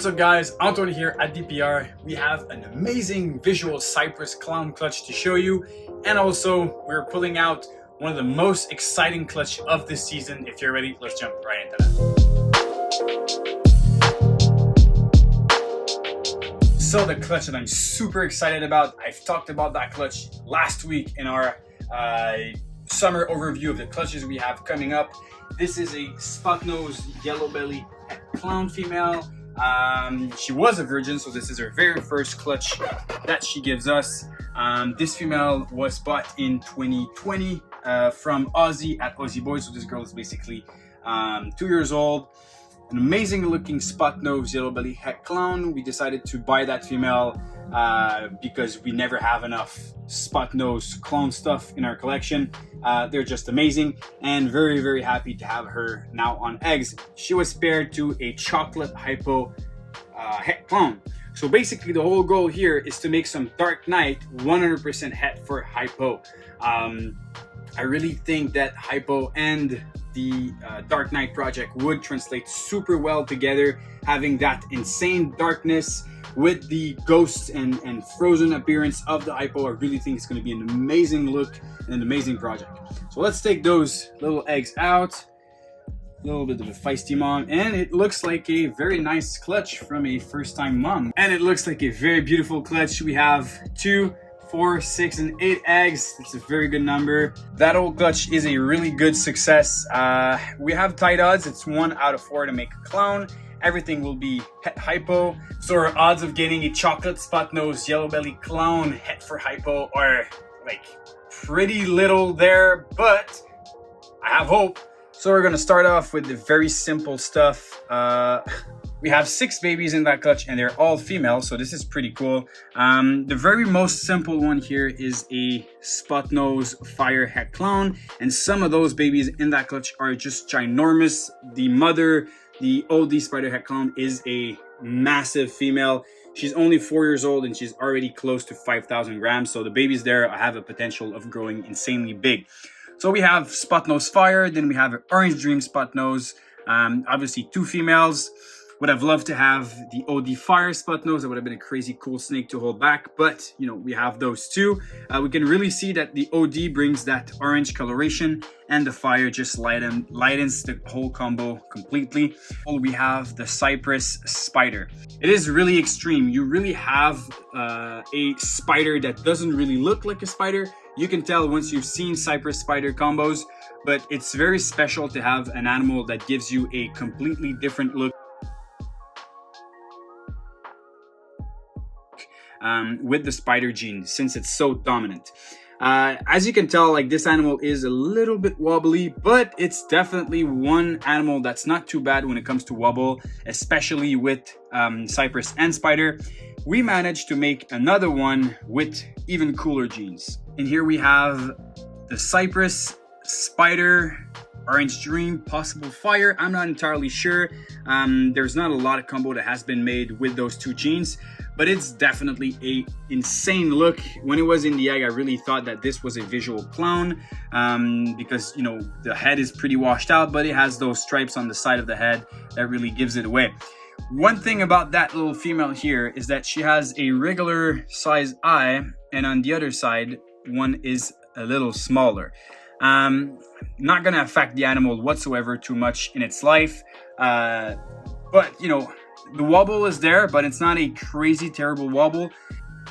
What's up guys, Anton here at DPR. We have an amazing visual Cypress clown clutch to show you, and also we're pulling out one of the most exciting clutch of this season. If you're ready, let's jump right into that. So the clutch that I'm super excited about, I've talked about that clutch last week in our summer overview of the clutches we have coming up. This is a spot nose yellow belly clown female. She was a virgin, so this is her very first clutch that she gives us. This female was bought in 2020 from Aussie at Aussie Boys. So this girl is basically 2 years old. An amazing looking spot nose yellow belly het clown. We decided to buy that female because we never have enough spot nose clown stuff in our collection. They're just amazing, and very, very happy to have her now on eggs. She was paired to a chocolate hypo het clown. So basically the whole goal here is to make some Dark Knight 100% het for hypo. I really think that hypo and the Dark Knight project would translate super well together, having that insane darkness with the ghosts and frozen appearance of the hypo. I really think it's going to be an amazing look and an amazing project. So let's take those little eggs out. A little bit of a feisty mom, and it looks like a very nice clutch from a first-time mom. And it looks like a very beautiful clutch. We have 2, 4, 6, and 8 eggs. That's a very good number. That old clutch is a really good success. We have tight odds. It's 1 out of 4 to make a clown. Everything will be het hypo. So our odds of getting a chocolate spot nose yellow belly clown het for hypo are like pretty little there, but I have hope. So we're gonna start off with the very simple stuff. We have 6 babies in that clutch, and they're all female, so this is pretty cool. The very most simple one here is a spot nose fire het clown, and some of those babies in that clutch are just ginormous. The mother, the OD spider het clown, is a massive female. She's only 4 years old and she's already close to 5,000 grams. So the babies there have a potential of growing insanely big. So we have spot nose fire, then we have an orange dream spot nose. Obviously 2 females. Would have loved to have the OD fire spot nose. That would have been a crazy cool snake to hold back, but you know, we have those 2. We can really see that the OD brings that orange coloration, and the fire just lightens the whole combo completely. We have the Cypress spider. It is really extreme. You really have a spider that doesn't really look like a spider. You can tell once you've seen Cypress spider combos, but it's very special to have an animal that gives you a completely different look with the spider gene, since it's so dominant. As you can tell, like, this animal is a little bit wobbly, but it's definitely one animal that's not too bad when it comes to wobble, especially with Cypress and spider. We managed to make another one with even cooler genes. And here we have the Cypress, spider, orange dream, possible fire. I'm not entirely sure. There's not a lot of combo that has been made with those 2 genes, but it's definitely a insane look. When it was in the egg, I really thought that this was a visual clown because, you know, the head is pretty washed out, but it has those stripes on the side of the head that really gives it away. One thing about that little female here is that she has a regular size eye, and on the other side, one is a little smaller. Not gonna affect the animal whatsoever too much in its life, but you know, the wobble is there, but it's not a crazy terrible wobble.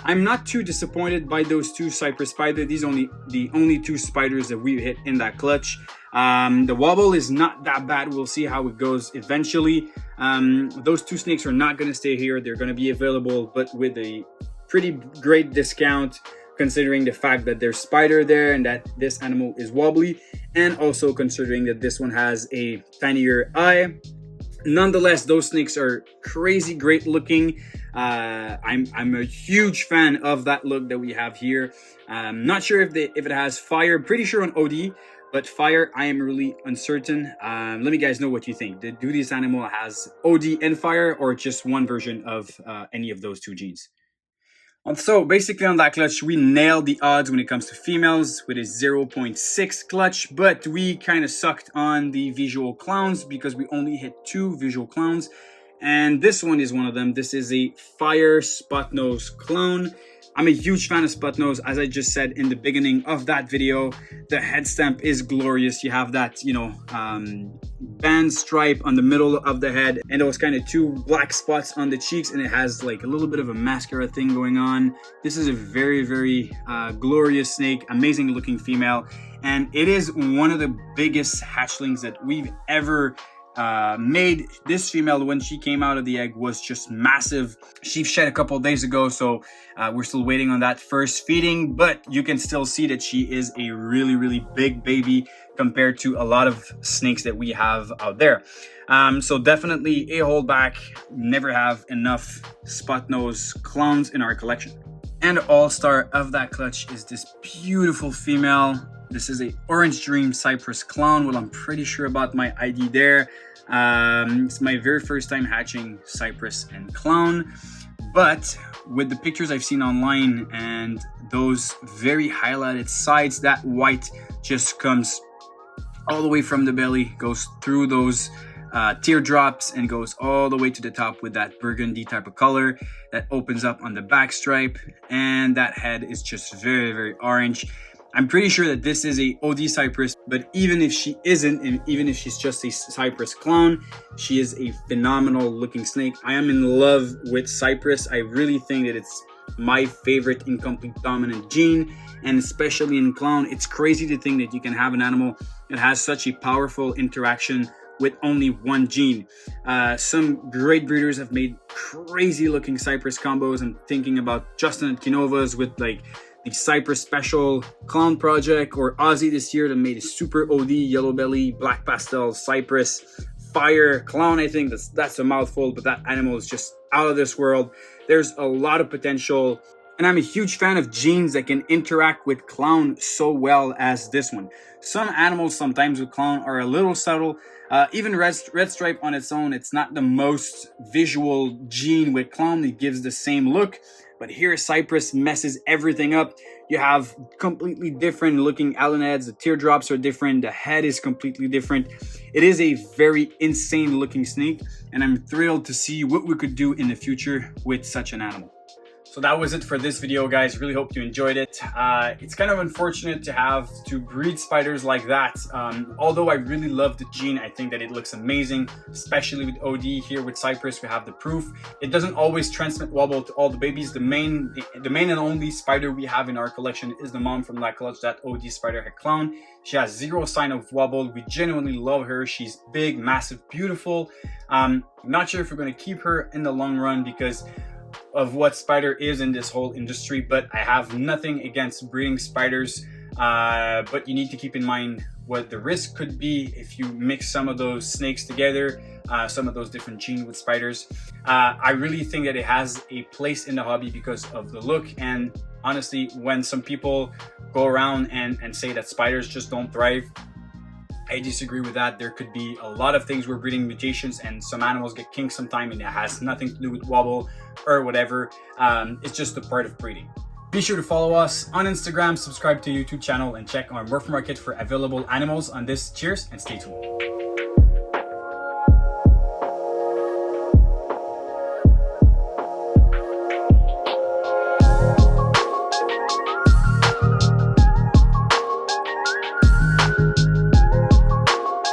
I'm not too disappointed by those 2 Cypress spiders. These are the only 2 spiders that we hit in that clutch. The wobble is not that bad. We'll see how it goes eventually. Those 2 snakes are not going to stay here. They're going to be available, but with a pretty great discount, considering the fact that there's spider there and that this animal is wobbly, and also considering that this one has a tinier eye. Nonetheless, those snakes are crazy great looking. I'm a huge fan of that look that we have here. Not sure if it has fire. Pretty sure on OD, but fire I am really uncertain. Let me guys know what you think. Do this animal has OD and fire, or just one version of any of those 2 genes? So basically on that clutch, we nailed the odds when it comes to females with a 0.6 clutch, but we kind of sucked on the visual clowns because we only hit 2 visual clowns. and this one is one of them. This is a fire spot nose clone. I'm a huge fan of spot nose. As I just said in the beginning of that video, the head stamp is glorious. You have that, band stripe on the middle of the head and those kind of two black spots on the cheeks, and it has like a little bit of a mascara thing going on. This is a very, very glorious snake, amazing looking female, and it is one of the biggest hatchlings that we've ever made. This female, when she came out of the egg, was just massive. She shed a couple of days ago, so we're still waiting on that first feeding, but you can still see that she is a really, really big baby compared to a lot of snakes that we have out there. So definitely a holdback. Never have enough spot nose clones in our collection. And all-star of that clutch is this beautiful female. This is a Orange Dream Cypress clown. Well, I'm pretty sure about my ID there. It's my very first time hatching Cypress and clown, but with the pictures I've seen online and those very highlighted sides, that white just comes all the way from the belly, goes through those teardrops and goes all the way to the top with that burgundy type of color that opens up on the back stripe, and that head is just very, very orange. I'm pretty sure that this is a OD Cypress, but even if she isn't, and even if she's just a Cypress clone, she is a phenomenal looking snake. I am in love with Cypress. I really think that it's my favorite incomplete dominant gene, and especially in clown. It's crazy to think that you can have an animal that has such a powerful interaction with only one gene. Some great breeders have made crazy looking Cypress combos. I'm thinking about Justin at Kinova's with like the Cypress Special Clown Project, or Ozzy this year that made a super OD yellow belly black pastel Cypress fire clown. I think that's a mouthful, but that animal is just out of this world. There's a lot of potential, and I'm a huge fan of genes that can interact with clown so well as this one. Some animals sometimes with clown are a little subtle. Even red stripe on its own, it's not the most visual gene with clown. It gives the same look. But here, Cypress messes everything up. You have completely different looking allen heads. The teardrops are different. The head is completely different. It is a very insane looking snake, and I'm thrilled to see what we could do in the future with such an animal. So that was it for this video, guys. Really hope you enjoyed it. It's kind of unfortunate to have to breed spiders like that. Although I really love the gene, I think that it looks amazing, especially with OD. Here with Cypress, we have the proof. It doesn't always transmit wobble to all the babies. The main and only spider we have in our collection is the mom from that clutch, that OD spider head clown. She has zero sign of wobble. We genuinely love her. She's big, massive, beautiful. Not sure if we're going to keep her in the long run because of what spider is in this whole industry, but I have nothing against breeding spiders, but you need to keep in mind what the risk could be if you mix some of those snakes together, some of those different genes with spiders. I really think that it has a place in the hobby because of the look, and honestly, when some people go around and say that spiders just don't thrive, I disagree with that. There could be a lot of things where breeding mutations and some animals get kinked sometime, and it has nothing to do with wobble or whatever. It's just a part of breeding. Be sure to follow us on Instagram, subscribe to the YouTube channel, and check our Morph Market for available animals on this. Cheers and stay tuned.